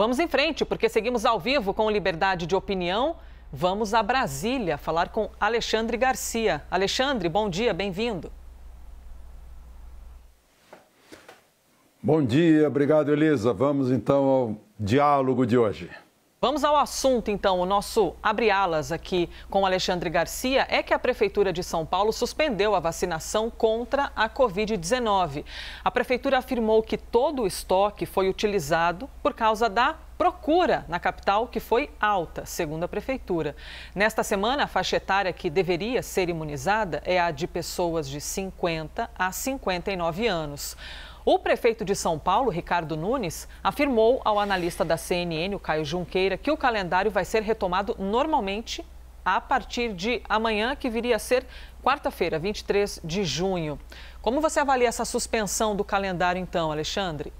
Vamos em frente, porque seguimos ao vivo com Liberdade de Opinião. Vamos a Brasília falar com Alexandre Garcia. Alexandre, bom dia, bem-vindo. Bom dia, obrigado, Elisa. Vamos então ao diálogo de hoje. Vamos ao assunto, então. O nosso abre-alas aqui com o Alexandre Garcia é que a Prefeitura de São Paulo suspendeu a vacinação contra a Covid-19. A Prefeitura afirmou que todo o estoque foi utilizado por causa da procura na capital, que foi alta, segundo a Prefeitura. Nesta semana, a faixa etária que deveria ser imunizada é a de pessoas de 50 a 59 anos. O prefeito de São Paulo, Ricardo Nunes, afirmou ao analista da CNN, o Caio Junqueira, que o calendário vai ser retomado normalmente a partir de amanhã, que viria a ser quarta-feira, 23 de junho. Como você avalia essa suspensão do calendário, então, Alexandre?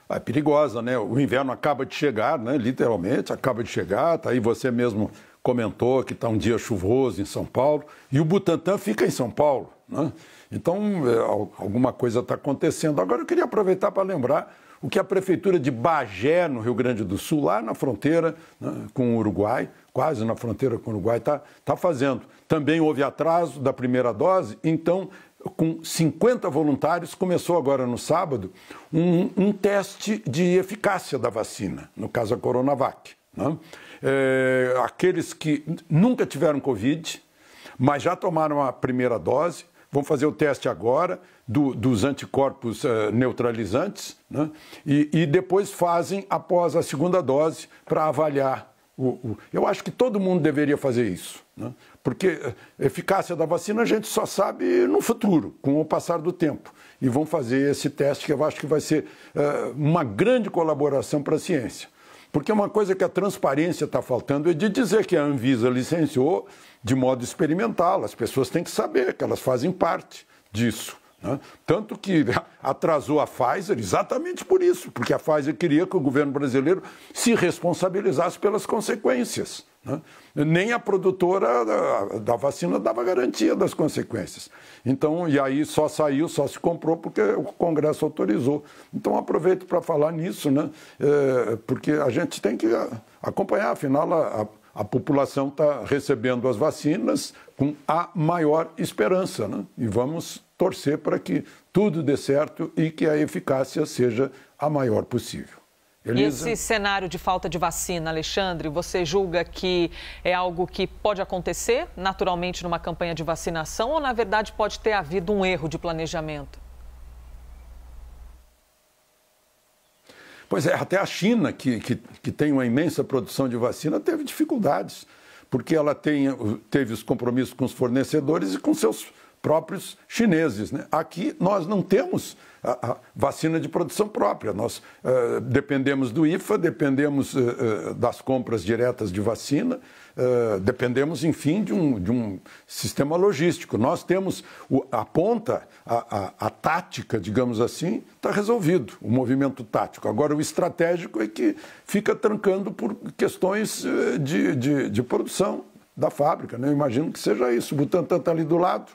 É perigosa, né? O inverno acaba de chegar, né? Literalmente, acaba de chegar. Tá aí, você mesmo comentou que está um dia chuvoso em São Paulo. E o Butantan fica em São Paulo, né? Então, alguma coisa está acontecendo. Agora, eu queria aproveitar para lembrar o que a Prefeitura de Bagé, no Rio Grande do Sul, lá na fronteira, né, com o Uruguai, quase na fronteira com o Uruguai, tá fazendo. Também houve atraso da primeira dose, então, com 50 voluntários, começou agora no sábado um teste de eficácia da vacina, no caso a Coronavac, né? Aqueles que nunca tiveram Covid, mas já tomaram a primeira dose, vão fazer o teste agora dos anticorpos neutralizantes, né? E depois fazem após a segunda dose para avaliar. Eu acho que todo mundo deveria fazer isso, né? Porque a eficácia da vacina a gente só sabe no futuro, com o passar do tempo. E vão fazer esse teste que eu acho que vai ser uma grande colaboração para a ciência. Porque uma coisa que a transparência está faltando é de dizer que a Anvisa licenciou de modo experimental. As pessoas têm que saber que elas fazem parte disso, né? Tanto que atrasou a Pfizer exatamente por isso, porque a Pfizer queria que o governo brasileiro se responsabilizasse pelas consequências, né? Nem a produtora da vacina dava garantia das consequências. Então, e aí só se comprou porque o Congresso autorizou. Então, aproveito para falar nisso, né? Porque a gente tem que acompanhar, afinal, a população está recebendo as vacinas com a maior esperança, né? E vamos torcer para que tudo dê certo e que a eficácia seja a maior possível. Elisa? E esse cenário de falta de vacina, Alexandre, você julga que é algo que pode acontecer naturalmente numa campanha de vacinação ou, na verdade, pode ter havido um erro de planejamento? Pois é, até a China, que tem uma imensa produção de vacina, teve dificuldades, porque ela teve os compromissos com os fornecedores e com seus próprios chineses, né? Aqui nós não temos a vacina de produção própria, nós dependemos do IFA, dependemos das compras diretas de vacina, dependemos, enfim, de um sistema logístico. Nós temos a ponta, a tática, digamos assim, está resolvido, o movimento tático. Agora, o estratégico é que fica trancando por questões de produção da fábrica, né? Eu imagino que seja isso. O Butantan está ali do lado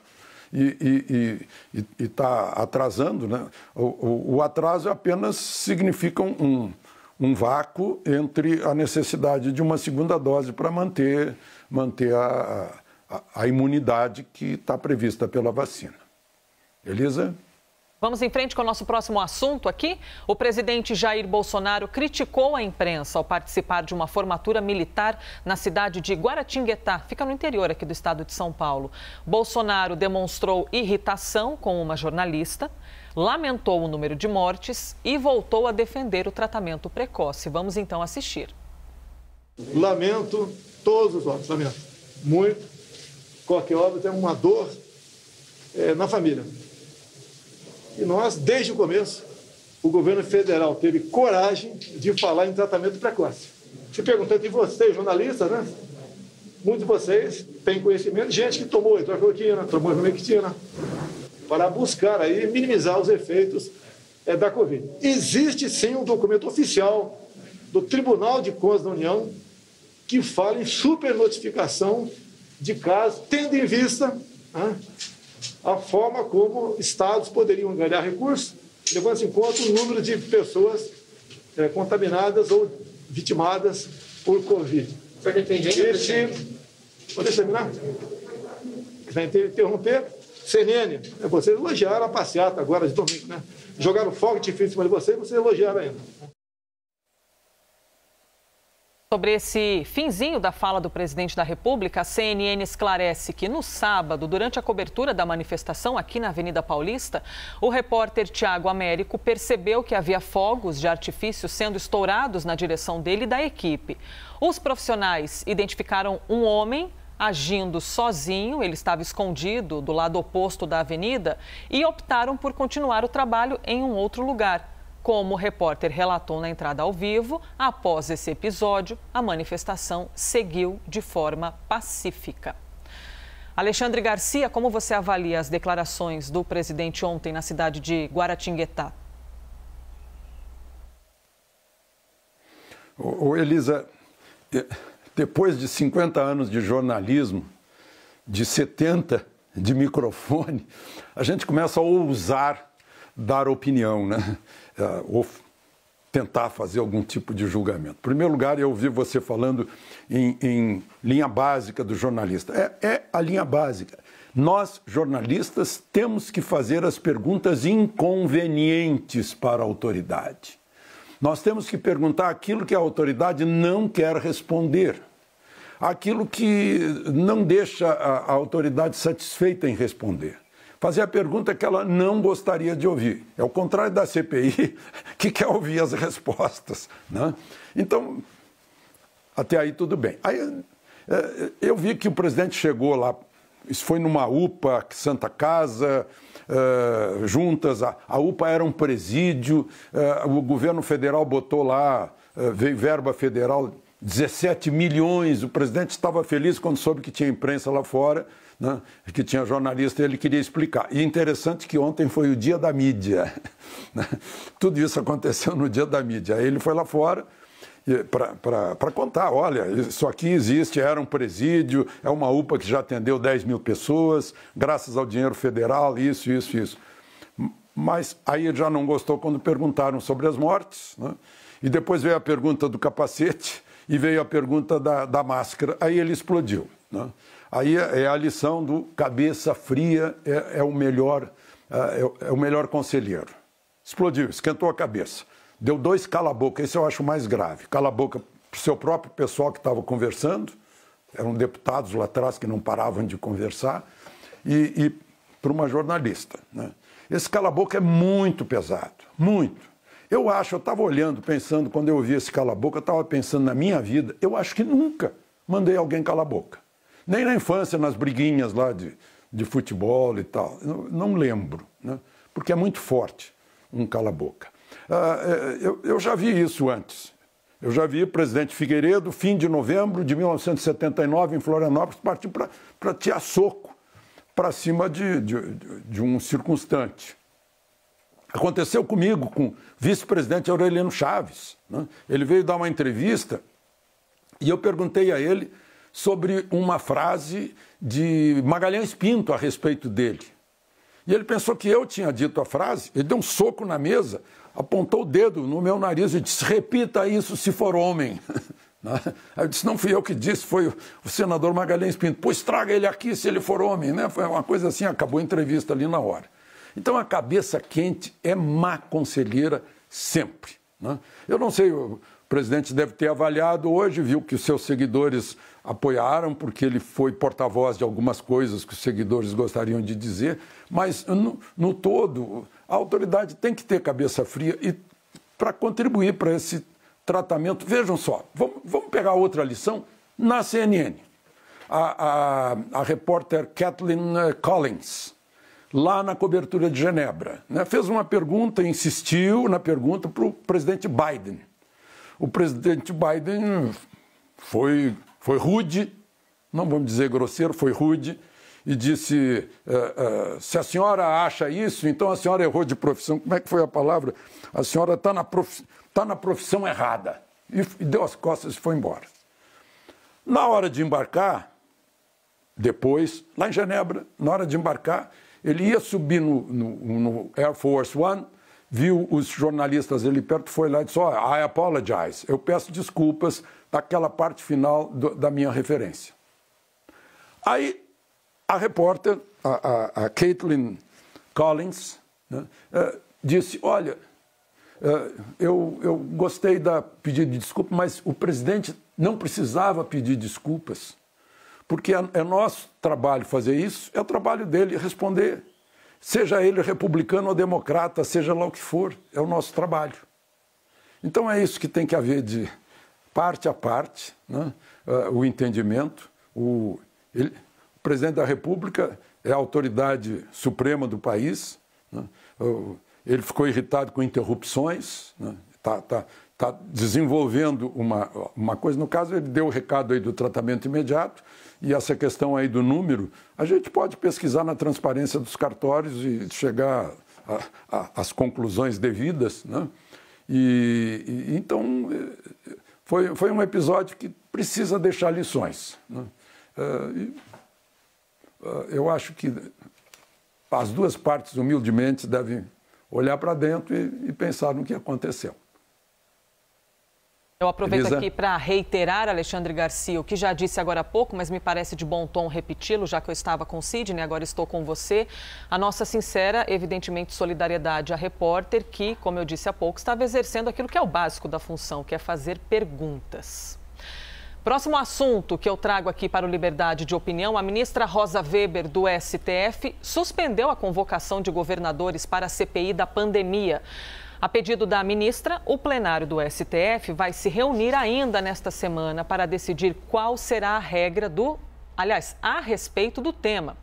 e está atrasando, né? O atraso apenas significa um vácuo entre a necessidade de uma segunda dose para manter a imunidade que está prevista pela vacina. Elisa? Vamos em frente com o nosso próximo assunto aqui. O presidente Jair Bolsonaro criticou a imprensa ao participar de uma formatura militar na cidade de Guaratinguetá, fica no interior aqui do estado de São Paulo. Bolsonaro demonstrou irritação com uma jornalista, lamentou o número de mortes e voltou a defender o tratamento precoce. Vamos então assistir. Lamento todos os óbitos, lamento muito. Qualquer óbito é uma dor na família. E nós, desde o começo, o governo federal teve coragem de falar em tratamento precoce. Se perguntando de vocês, jornalistas, né? Muitos de vocês têm conhecimento de gente que tomou hidroxicloroquina, tomou ivermectina, para buscar aí minimizar os efeitos da Covid. Existe sim um documento oficial do Tribunal de Contas da União que fala em supernotificação de casos, tendo em vista, né, a forma como estados poderiam ganhar recursos levando-se em conta o número de pessoas contaminadas ou vitimadas por Covid. Pode terminar? Vai interromper? CNN, vocês elogiaram a passeata agora de domingo, né? Jogaram fogo difícil em cima de vocês elogiaram ainda. Sobre esse finzinho da fala do presidente da República, a CNN esclarece que no sábado, durante a cobertura da manifestação aqui na Avenida Paulista, o repórter Tiago Américo percebeu que havia fogos de artifício sendo estourados na direção dele e da equipe. Os profissionais identificaram um homem agindo sozinho, ele estava escondido do lado oposto da avenida e optaram por continuar o trabalho em um outro lugar. Como o repórter relatou na entrada ao vivo, após esse episódio, a manifestação seguiu de forma pacífica. Alexandre Garcia, como você avalia as declarações do presidente ontem na cidade de Guaratinguetá? Elisa, depois de 50 anos de jornalismo, de 70 de microfone, a gente começa a ousar dar opinião, né? Ou tentar fazer algum tipo de julgamento. Em primeiro lugar, eu ouvi você falando em linha básica do jornalista. É a linha básica. Nós, jornalistas, temos que fazer as perguntas inconvenientes para a autoridade. Nós temos que perguntar aquilo que a autoridade não quer responder. Aquilo que não deixa a autoridade satisfeita em responder. Fazer a pergunta que ela não gostaria de ouvir. É o contrário da CPI, que quer ouvir as respostas, né? Então, até aí tudo bem. Aí, eu vi que o presidente chegou lá, isso foi numa UPA, Santa Casa, juntas, a UPA era um presídio, o governo federal botou lá, veio verba federal, 17 milhões, o presidente estava feliz quando soube que tinha imprensa lá fora, né, que tinha jornalista, ele queria explicar. E interessante que ontem foi o dia da mídia. Né? Tudo isso aconteceu no dia da mídia. Aí ele foi lá fora para contar, olha, isso aqui existe, era um presídio, é uma UPA que já atendeu 10 mil pessoas, graças ao dinheiro federal, isso. Mas aí ele já não gostou quando perguntaram sobre as mortes, né? E depois veio a pergunta do capacete e veio a pergunta da máscara. Aí ele explodiu, né? Aí é a lição do cabeça fria, é o melhor conselheiro. Explodiu, esquentou a cabeça. Deu 2 cala-boca, esse eu acho mais grave. Cala-boca para o seu próprio pessoal que estava conversando, eram deputados lá atrás que não paravam de conversar, e para uma jornalista, né? Esse cala-boca é muito pesado, muito. Eu estava olhando, pensando, quando eu ouvi esse cala-boca, eu estava pensando na minha vida, eu acho que nunca mandei alguém calar-boca. Nem na infância, nas briguinhas lá de futebol e tal. Não lembro, né? Porque é muito forte um cala-boca. Eu já vi isso antes. Eu já vi o presidente Figueiredo, fim de novembro de 1979, em Florianópolis, partir para tirar soco para cima de um circunstante. Aconteceu comigo, com o vice-presidente Aureliano Chaves, né? Ele veio dar uma entrevista e eu perguntei a ele sobre uma frase de Magalhães Pinto a respeito dele. E ele pensou que eu tinha dito a frase, ele deu um soco na mesa, apontou o dedo no meu nariz e disse, repita isso se for homem. Aí eu disse, não fui eu que disse, foi o senador Magalhães Pinto. Pois traga ele aqui se ele for homem, né? Foi uma coisa assim, acabou a entrevista ali na hora. Então a cabeça quente é má conselheira sempre, né? Eu não sei, o presidente deve ter avaliado hoje, viu que os seus seguidores apoiaram, porque ele foi porta-voz de algumas coisas que os seguidores gostariam de dizer, mas no todo a autoridade tem que ter cabeça fria e para contribuir para esse tratamento. Vejam só, vamos pegar outra lição na CNN. A repórter Kathleen Collins, lá na cobertura de Genebra, né, fez uma pergunta, insistiu na pergunta para o presidente Biden. O presidente Biden foi rude, não vamos dizer grosseiro, foi rude, e disse, se a senhora acha isso, então a senhora errou de profissão. Como é que foi a palavra? A senhora está na profissão errada. E deu as costas e foi embora. Na hora de embarcar, depois, lá em Genebra, na hora de embarcar, ele ia subir no Air Force One viu os jornalistas ali perto, foi lá e disse, I apologize, eu peço desculpas daquela parte final da minha referência. Aí a repórter, a Caitlin Collins, né, disse, olha, eu gostei da pedido de desculpa, mas o presidente não precisava pedir desculpas, porque é nosso trabalho fazer isso, é o trabalho dele responder. Seja ele republicano ou democrata, seja lá o que for, é o nosso trabalho. Então é isso que tem que haver de parte a parte, né? O entendimento. O presidente da República é a autoridade suprema do país, né? Ele ficou irritado com interrupções, né? Tá desenvolvendo uma coisa. No caso, ele deu o recado aí do tratamento imediato, e essa questão aí do número, a gente pode pesquisar na transparência dos cartórios e chegar às conclusões devidas, né? Então, foi um episódio que precisa deixar lições, né? Eu acho que as duas partes, humildemente, devem olhar para dentro e pensar no que aconteceu. Eu aproveito Elisa, aqui para reiterar, Alexandre Garcia, o que já disse agora há pouco, mas me parece de bom tom repeti-lo, já que eu estava com o Sidney, agora estou com você. A nossa sincera, evidentemente, solidariedade à repórter que, como eu disse há pouco, estava exercendo aquilo que é o básico da função, que é fazer perguntas. Próximo assunto que eu trago aqui para o Liberdade de Opinião, a ministra Rosa Weber, do STF, suspendeu a convocação de governadores para a CPI da pandemia. A pedido da ministra, o plenário do STF vai se reunir ainda nesta semana para decidir qual será a regra a respeito do tema.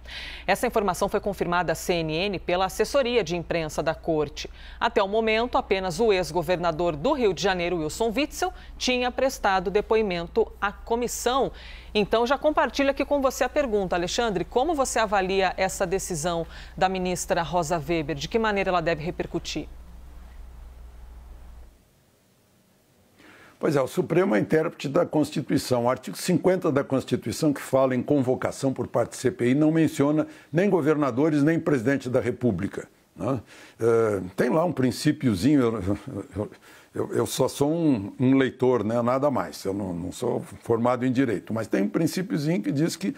Essa informação foi confirmada à CNN pela assessoria de imprensa da Corte. Até o momento, apenas o ex-governador do Rio de Janeiro, Wilson Witzel, tinha prestado depoimento à comissão. Então, já compartilho aqui com você a pergunta, Alexandre, como você avalia essa decisão da ministra Rosa Weber? De que maneira ela deve repercutir? Pois é, o Supremo é intérprete da Constituição. O artigo 50 da Constituição, que fala em convocação por parte do CPI, não menciona nem governadores, nem presidente da República, né? Tem lá um princípiozinho, eu só sou um leitor, né? Nada mais, eu não sou formado em Direito, mas tem um princípiozinho que diz que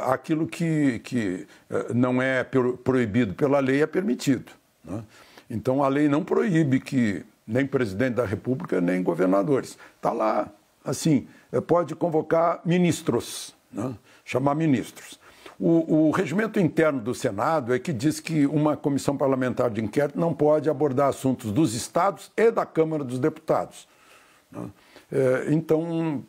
aquilo que não é proibido pela lei é permitido, né? Então, a lei não proíbe que nem presidente da República, nem governadores. Está lá, assim, pode convocar ministros, né? Chamar ministros. O regimento interno do Senado é que diz que uma comissão parlamentar de inquérito não pode abordar assuntos dos estados e da Câmara dos Deputados, né? Então,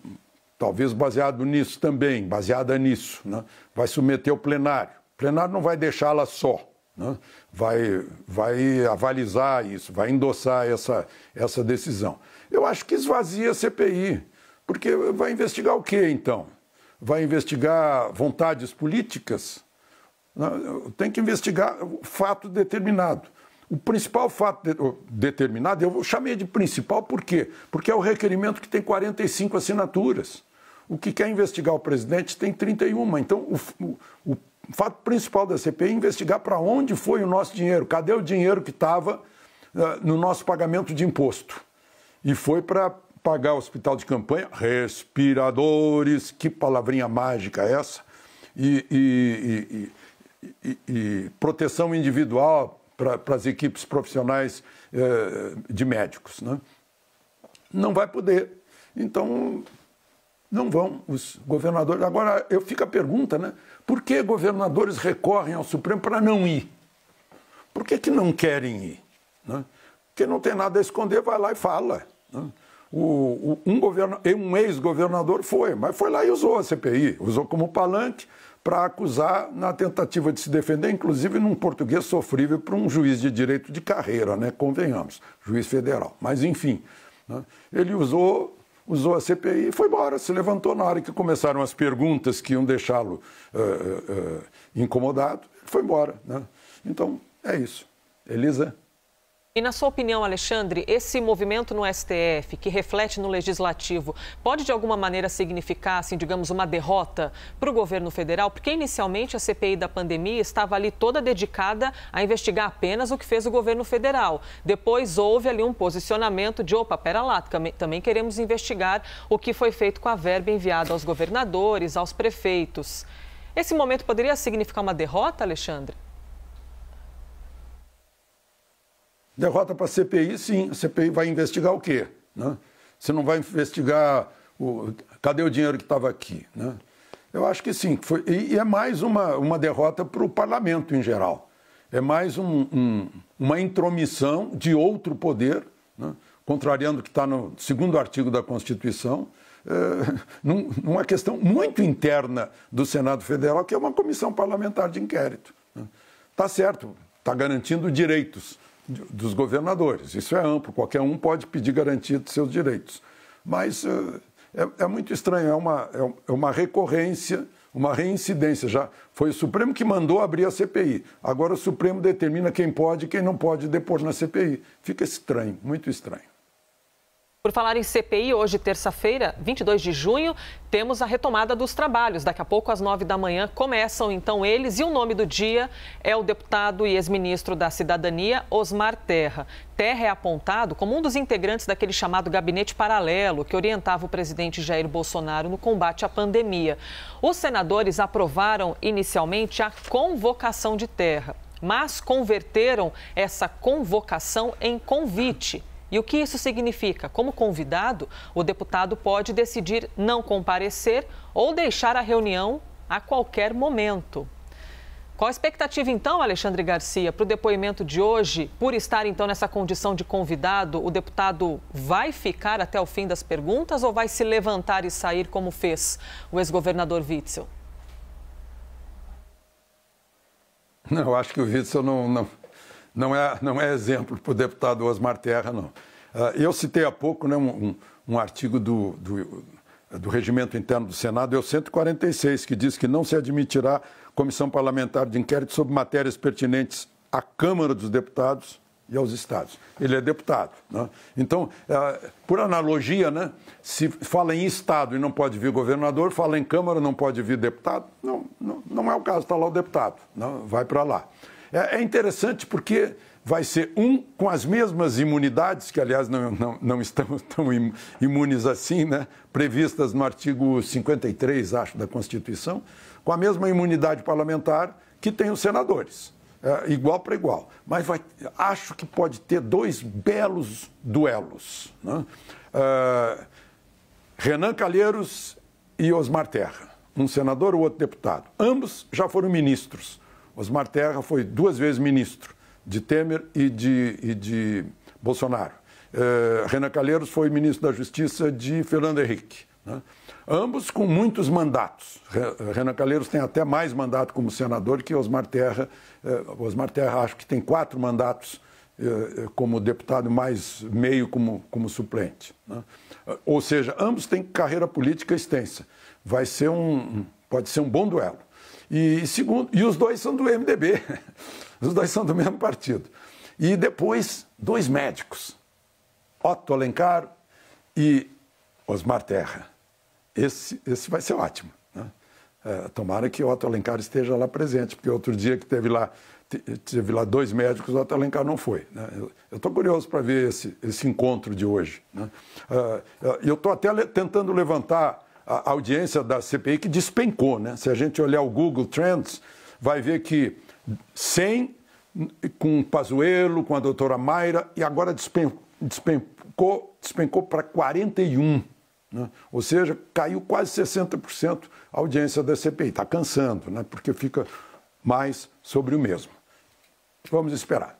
talvez baseada nisso, né? Vai submeter ao plenário. O plenário não vai deixá-la só, né? Vai avalizar isso, vai endossar essa decisão. Eu acho que esvazia a CPI, porque vai investigar o quê, então? Vai investigar vontades políticas? Não, tem que investigar o fato determinado. O principal fato determinado, eu chamei de principal por quê? Porque é o requerimento que tem 45 assinaturas. O que quer investigar o presidente tem 31. Então, o fato principal da CPI é investigar para onde foi o nosso dinheiro. Cadê o dinheiro que estava no nosso pagamento de imposto? E foi para pagar o hospital de campanha, respiradores, que palavrinha mágica é essa, e proteção individual para as equipes profissionais de médicos, né? Não vai poder. Então, não vão os governadores. Agora, fica a pergunta, né? Por que governadores recorrem ao Supremo para não ir? Por que não querem ir, né? Porque não tem nada a esconder, vai lá e fala, né? Um ex-governador mas foi lá e usou a CPI, usou como palanque para acusar na tentativa de se defender, inclusive num português sofrível para um juiz de direito de carreira, né? Convenhamos, juiz federal. Mas, enfim, né? Ele usou a CPI e foi embora, se levantou na hora que começaram as perguntas que iam deixá-lo incomodado, foi embora, né? Então, é isso. Elisa? E na sua opinião, Alexandre, esse movimento no STF, que reflete no Legislativo, pode de alguma maneira significar, assim, digamos, uma derrota para o governo federal? Porque inicialmente a CPI da pandemia estava ali toda dedicada a investigar apenas o que fez o governo federal. Depois houve ali um posicionamento de, opa, pera lá, também queremos investigar o que foi feito com a verba enviada aos governadores, aos prefeitos. Esse momento poderia significar uma derrota, Alexandre? Derrota para a CPI, sim. A CPI vai investigar o quê? Né? Você não vai investigar cadê o dinheiro que estava aqui? Né? Eu acho que sim. E é mais uma derrota para o parlamento em geral. É mais uma intromissão de outro poder, né? Contrariando o que está no 2º artigo da Constituição, numa questão muito interna do Senado Federal, que é uma comissão parlamentar de inquérito. Está certo, está garantindo direitos dos governadores. Isso é amplo, qualquer um pode pedir garantia de seus direitos. Mas é muito estranho, é uma recorrência, uma reincidência. Já foi o Supremo que mandou abrir a CPI. Agora o Supremo determina quem pode e quem não pode depor na CPI. Fica estranho, muito estranho. Por falar em CPI, hoje, terça-feira, 22 de junho, temos a retomada dos trabalhos. Daqui a pouco, às 9 da manhã, começam então eles. E o nome do dia é o deputado e ex-ministro da Cidadania, Osmar Terra. Terra é apontado como um dos integrantes daquele chamado gabinete paralelo que orientava o presidente Jair Bolsonaro no combate à pandemia. Os senadores aprovaram inicialmente a convocação de Terra, mas converteram essa convocação em convite. E o que isso significa? Como convidado, o deputado pode decidir não comparecer ou deixar a reunião a qualquer momento. Qual a expectativa, então, Alexandre Garcia, para o depoimento de hoje? Por estar, então, nessa condição de convidado, o deputado vai ficar até o fim das perguntas ou vai se levantar e sair como fez o ex-governador Witzel? Não, eu acho que o Witzel não é exemplo para o deputado Osmar Terra, não. Eu citei há pouco, né, um artigo do Regimento Interno do Senado, é o 146, que diz que não se admitirá comissão parlamentar de inquérito sobre matérias pertinentes à Câmara dos Deputados e aos Estados. Ele é deputado, né? Então, por analogia, né, se fala em Estado e não pode vir governador, fala em Câmara, não pode vir deputado, não é o caso, está lá o deputado, não, vai para lá. É interessante porque vai ser com as mesmas imunidades, que aliás não estamos tão imunes assim, né, previstas no artigo 53, acho, da Constituição, com a mesma imunidade parlamentar que tem os senadores, igual para igual. Mas acho que pode ter 2 belos duelos, né? Renan Calheiros e Osmar Terra, um senador ou outro deputado. Ambos já foram ministros. Osmar Terra foi 2 vezes ministro de Temer e de Bolsonaro. Renan Calheiros foi ministro da Justiça de Fernando Henrique, né? Ambos com muitos mandatos. Renan Calheiros tem até mais mandato como senador que Osmar Terra. Osmar Terra acho que tem 4 mandatos como deputado, mais meio como suplente, né? Ou seja, ambos têm carreira política extensa. Pode ser um bom duelo. E os 2 são do MDB, os 2 são do mesmo partido. E depois, 2 médicos, Otto Alencar e Osmar Terra. Esse vai ser ótimo, né? Tomara que Otto Alencar esteja lá presente, porque outro dia que teve lá 2 médicos, Otto Alencar não foi, né? Eu estou curioso para ver esse encontro de hoje, né? Eu estou até tentando levantar a audiência da CPI, que despencou, né? Se a gente olhar o Google Trends, vai ver que 100 com o Pazuello, com a doutora Mayra, e agora despencou para 41, né? Ou seja, caiu quase 60% a audiência da CPI. Está cansando, né? Porque fica mais sobre o mesmo. Vamos esperar.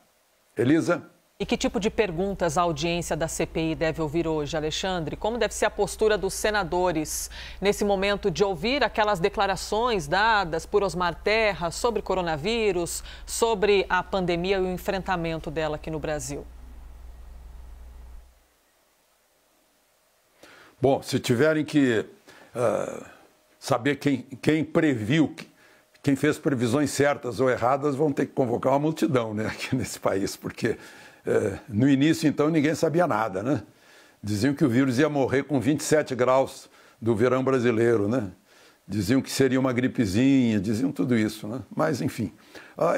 Elisa? E que tipo de perguntas a audiência da CPI deve ouvir hoje, Alexandre? Como deve ser a postura dos senadores nesse momento de ouvir aquelas declarações dadas por Osmar Terra sobre coronavírus, sobre a pandemia e o enfrentamento dela aqui no Brasil? Bom, se tiverem que saber quem previu, quem fez previsões certas ou erradas, vão ter que convocar uma multidão, né, aqui nesse país, porque No início, então, ninguém sabia nada, né? Diziam que o vírus ia morrer com 27 graus do verão brasileiro, né? Diziam que seria uma gripezinha, diziam tudo isso, né? Mas, enfim,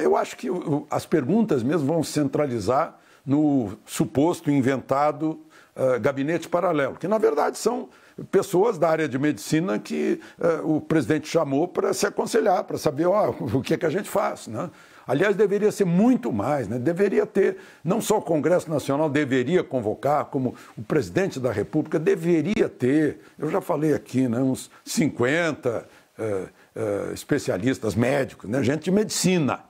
eu acho que as perguntas mesmo vão centralizar no suposto inventado gabinete paralelo, que, na verdade, são pessoas da área de medicina que o presidente chamou para se aconselhar, para saber o que é que a gente faz, né? Aliás, deveria ser muito mais, né? Deveria ter, não só o Congresso Nacional deveria convocar, como o presidente da República deveria ter, eu já falei aqui, né, uns 50 especialistas médicos, né, gente de medicina.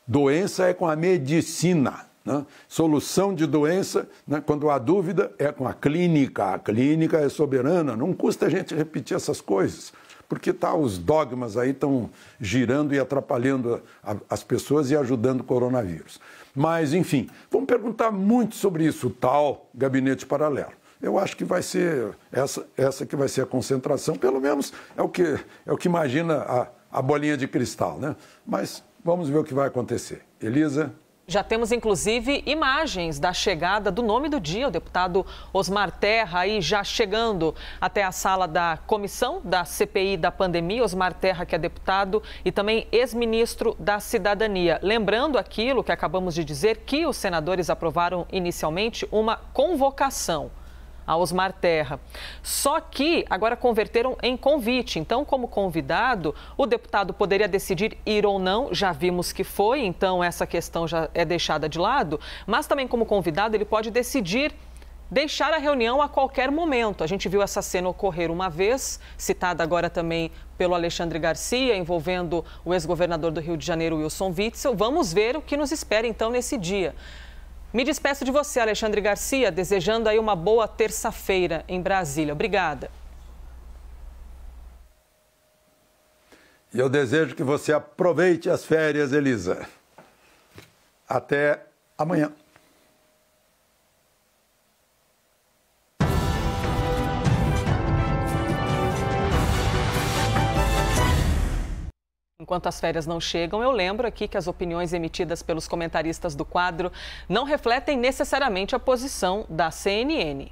Doença é com a medicina, né? Solução de doença, né, quando há dúvida, é com a clínica é soberana, não custa a gente repetir essas coisas. Porque os dogmas aí estão girando e atrapalhando as pessoas e ajudando o coronavírus. Mas, enfim, vamos perguntar muito sobre isso, o tal gabinete paralelo. Eu acho que vai ser essa que vai ser a concentração, pelo menos é o que imagina a bolinha de cristal, né? Mas vamos ver o que vai acontecer. Elisa? Já temos, inclusive, imagens da chegada do nome do dia, o deputado Osmar Terra, aí já chegando até a sala da comissão da CPI da pandemia. Osmar Terra, que é deputado e também ex-ministro da Cidadania. Lembrando aquilo que acabamos de dizer, que os senadores aprovaram inicialmente uma convocação a Osmar Terra. Só que agora converteram em convite. Então, como convidado, o deputado poderia decidir ir ou não, já vimos que foi, então essa questão já é deixada de lado, mas também como convidado ele pode decidir deixar a reunião a qualquer momento. A gente viu essa cena ocorrer uma vez, citada agora também pelo Alexandre Garcia, envolvendo o ex-governador do Rio de Janeiro, Wilson Witzel. Vamos ver o que nos espera então nesse dia. Me despeço de você, Alexandre Garcia, desejando aí uma boa terça-feira em Brasília. Obrigada. E eu desejo que você aproveite as férias, Elisa. Até amanhã. Enquanto as férias não chegam, eu lembro aqui que as opiniões emitidas pelos comentaristas do quadro não refletem necessariamente a posição da CNN.